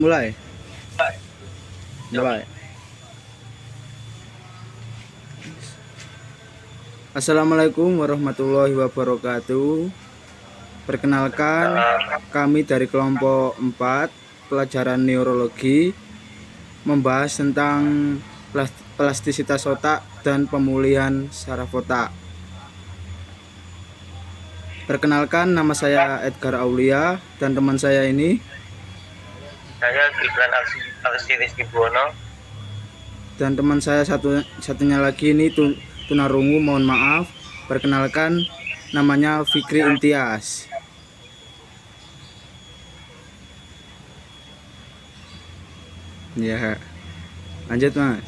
Mulai. Mulai. Assalamualaikum warahmatullahi wabarakatuh. Perkenalkan, kami dari kelompok 4 pelajaran neurologi membahas tentang plastisitas otak dan pemulihan saraf otak. Perkenalkan, nama saya Edgar Aulia dan teman saya ini. Saya Gibran Aksi Rizky Buwono. Dan teman saya satunya lagi ini tunarungu, mohon maaf. Perkenalkan, namanya Fikri Imtiaz. Ya, lanjut mas.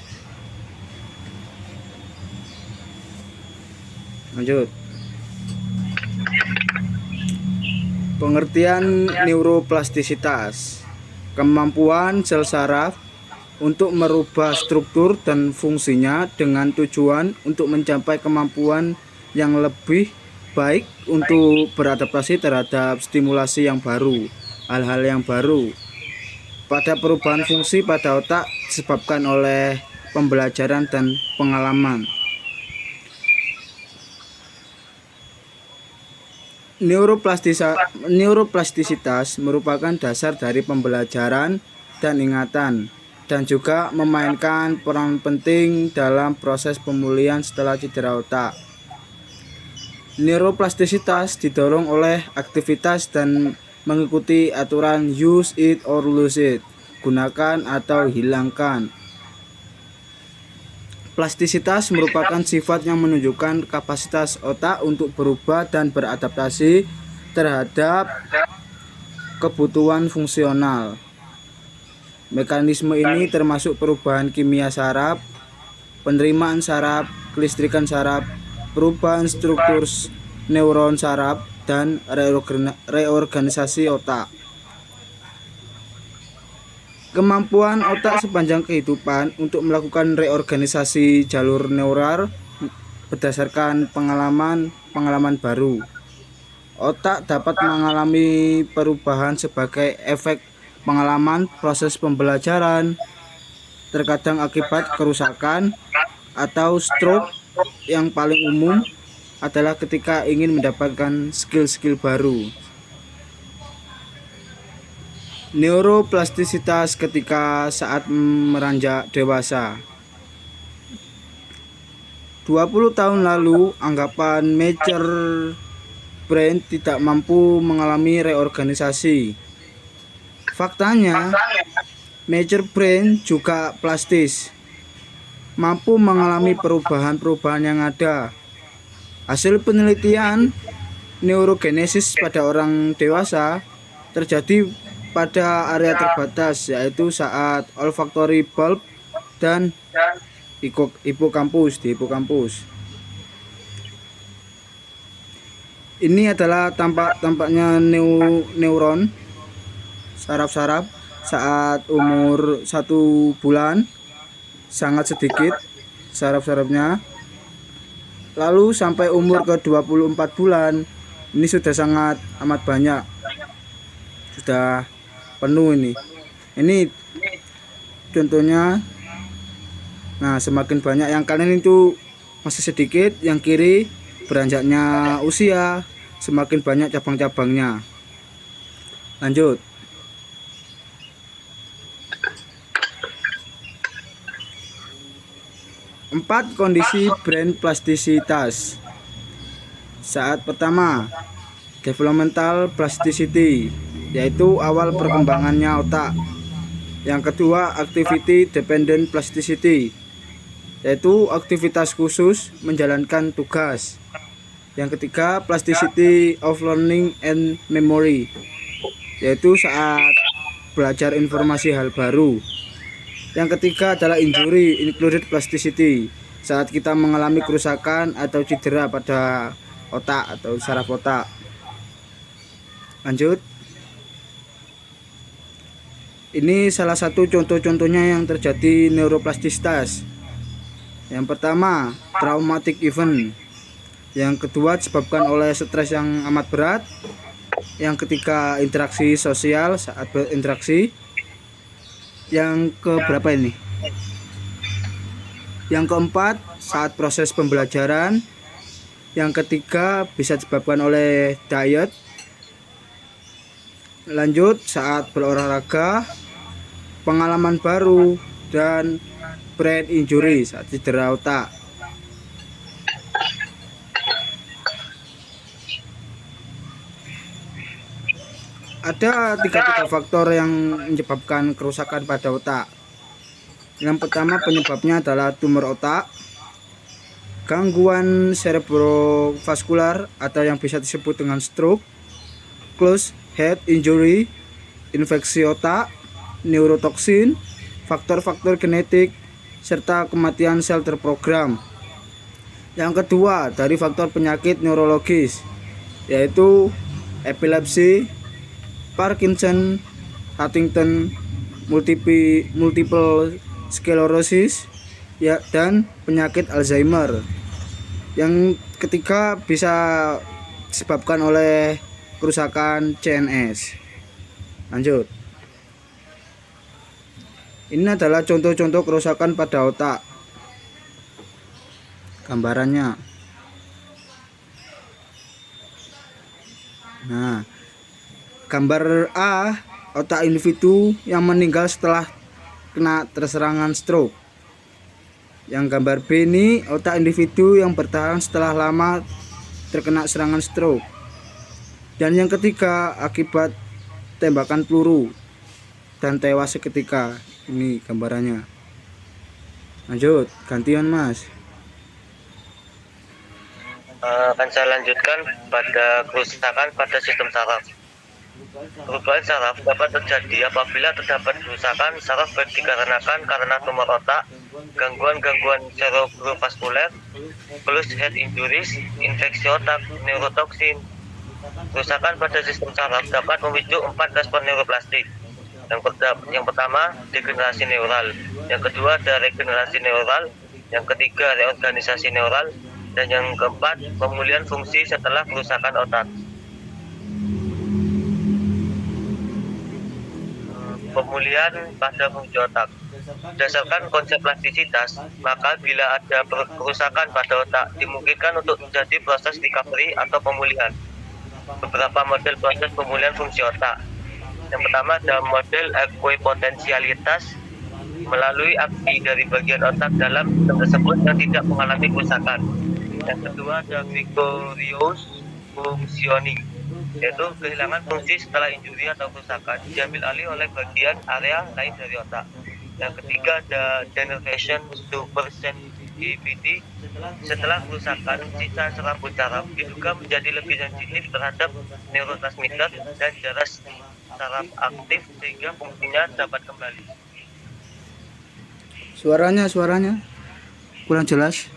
Lanjut. Pengertian neuroplastisitas: kemampuan sel saraf untuk merubah struktur dan fungsinya dengan tujuan untuk mencapai kemampuan yang lebih baik untuk beradaptasi terhadap stimulasi yang baru, hal-hal yang baru. Pada perubahan fungsi pada otak disebabkan oleh pembelajaran dan pengalaman. Neuroplastisitas merupakan dasar dari pembelajaran dan ingatan, dan juga memainkan peran penting dalam proses pemulihan setelah cedera otak. Neuroplastisitas didorong oleh aktivitas dan mengikuti aturan use it or lose it, gunakan atau hilangkan. Plastisitas merupakan sifat yang menunjukkan kapasitas otak untuk berubah dan beradaptasi terhadap kebutuhan fungsional. Mekanisme ini termasuk perubahan kimia saraf, penerimaan saraf, kelistrikan saraf, perubahan struktur neuron saraf, dan reorganisasi otak. Kemampuan otak sepanjang kehidupan untuk melakukan reorganisasi jalur neural berdasarkan pengalaman baru. Otak dapat mengalami perubahan sebagai efek pengalaman proses pembelajaran, terkadang akibat kerusakan atau stroke. Yang paling umum adalah ketika ingin mendapatkan skill-skill baru. Neuroplastisitas ketika saat meranjak dewasa. 20 tahun lalu, anggapan mature brain tidak mampu mengalami reorganisasi. Faktanya, mature brain juga plastis, mampu mengalami perubahan-perubahan yang ada. Hasil penelitian neurogenesis pada orang dewasa terjadi pada area terbatas, yaitu saat olfactory bulb dan hipokampus di hipokampus. Ini adalah tampaknya neuron saraf-saraf saat umur 1 bulan, sangat sedikit saraf-sarafnya. Lalu sampai umur ke 24 bulan, ini sudah sangat amat banyak, sudah penuh ini. Ini contohnya. Nah, semakin banyak yang kanan itu masih sedikit, yang kiri beranjaknya usia, semakin banyak cabang-cabangnya. Lanjut. Empat kondisi brain plastisitas. Saat pertama, developmental plasticity, yaitu awal perkembangannya otak. Yang kedua, activity dependent plasticity, yaitu aktivitas khusus menjalankan tugas. Yang ketiga, plasticity of learning and memory, yaitu saat belajar informasi hal baru. Yang ketiga adalah injury included plasticity, saat kita mengalami kerusakan atau cedera pada otak atau saraf otak. Lanjut. Ini salah satu contoh-contohnya yang terjadi neuroplastisitas. Yang pertama, traumatic event. Yang kedua, disebabkan oleh stres yang amat berat. Yang ketiga, interaksi sosial saat berinteraksi. Yang keberapa ini? Yang keempat, saat proses pembelajaran. Yang ketiga, bisa disebabkan oleh diet. Lanjut, saat berolahraga, pengalaman baru, dan brain injury saat cedera otak. Ada tiga faktor yang menyebabkan kerusakan pada otak. Yang pertama, penyebabnya adalah tumor otak, gangguan cerebrovaskular atau yang bisa disebut dengan stroke, close head injury, infeksi otak, neurotoksin, faktor-faktor genetik, serta kematian sel terprogram. Yang kedua, dari faktor penyakit neurologis, yaitu epilepsi, Parkinson, Huntington, multiple sclerosis, ya, dan penyakit Alzheimer. Yang ketiga bisa disebabkan oleh kerusakan CNS. Lanjut. Ini adalah contoh-contoh kerusakan pada otak. Gambarannya. Nah, gambar A, otak individu yang meninggal setelah kena terserangan stroke. Yang gambar B ini otak individu yang bertahan setelah lama terkena serangan stroke. Dan yang ketiga, akibat tembakan peluru dan tewas seketika. Ini gambarannya. Lanjut, gantian Mas. Akan saya lanjutkan pada kerusakan pada sistem saraf. Perubahan saraf dapat terjadi apabila terdapat kerusakan saraf baik dikarenakan karena tumor otak, gangguan-gangguan cerebrovaskuler, close head injuries, infeksi otak, neurotoksin. Kerusakan pada sistem saraf dapat memicu 4 respon neuroplastik. Yang pertama, degenerasi neural. Yang kedua, ada regenerasi neural. Yang ketiga, reorganisasi neural. Dan yang keempat, pemulihan fungsi setelah kerusakan otak. Pemulihan pada fungsi otak. Berdasarkan konsep plastisitas, maka bila ada kerusakan pada otak, dimungkinkan untuk terjadi proses recovery atau pemulihan. Beberapa model proses pemulihan fungsi otak. Yang pertama ada model ekuipotensialitas, melalui aksi dari bagian otak dalam sistem tersebut yang tidak mengalami kerusakan. Yang kedua ada vicarious functioning, yaitu kehilangan fungsi setelah injury atau kerusakan diambil alih oleh bagian area lain dari otak. Yang ketiga ada denervation supersensitivity, setelah kerusakan sisa serabut saraf diduga menjadi lebih sensitif terhadap neurotransmitter dan jaras saraf aktif sehingga fungsinya dapat kembali. Suaranya kurang jelas.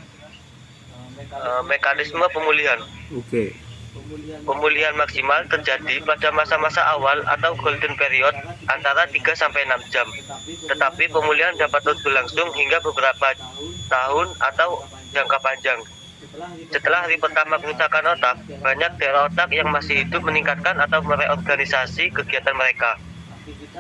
Mekanisme pemulihan. Oke. Pemulihan maksimal terjadi pada masa-masa awal atau golden period antara 3 sampai 6 jam. Tetapi pemulihan dapat terus berlangsung hingga beberapa tahun atau jangka panjang. Setelah hari pertama kerusakan otak, banyak daerah otak yang masih hidup meningkatkan atau mereorganisasi kegiatan mereka.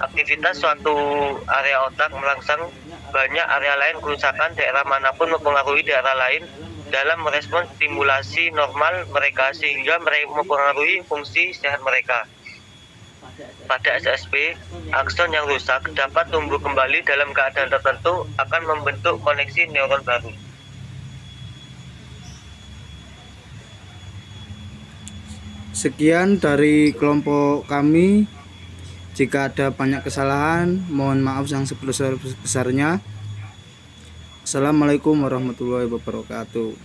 Aktivitas suatu area otak merangsang banyak area lain kerusakan daerah manapun mempengaruhi daerah lain dalam merespons stimulasi normal mereka sehingga mereka mempengaruhi fungsi sehat mereka. Pada SSP, akson yang rusak dapat tumbuh kembali dalam keadaan tertentu akan membentuk koneksi neuron baru. Sekian dari kelompok kami. Jika ada banyak kesalahan, mohon maaf yang sebesar-besarnya. Assalamualaikum warahmatullahi wabarakatuh.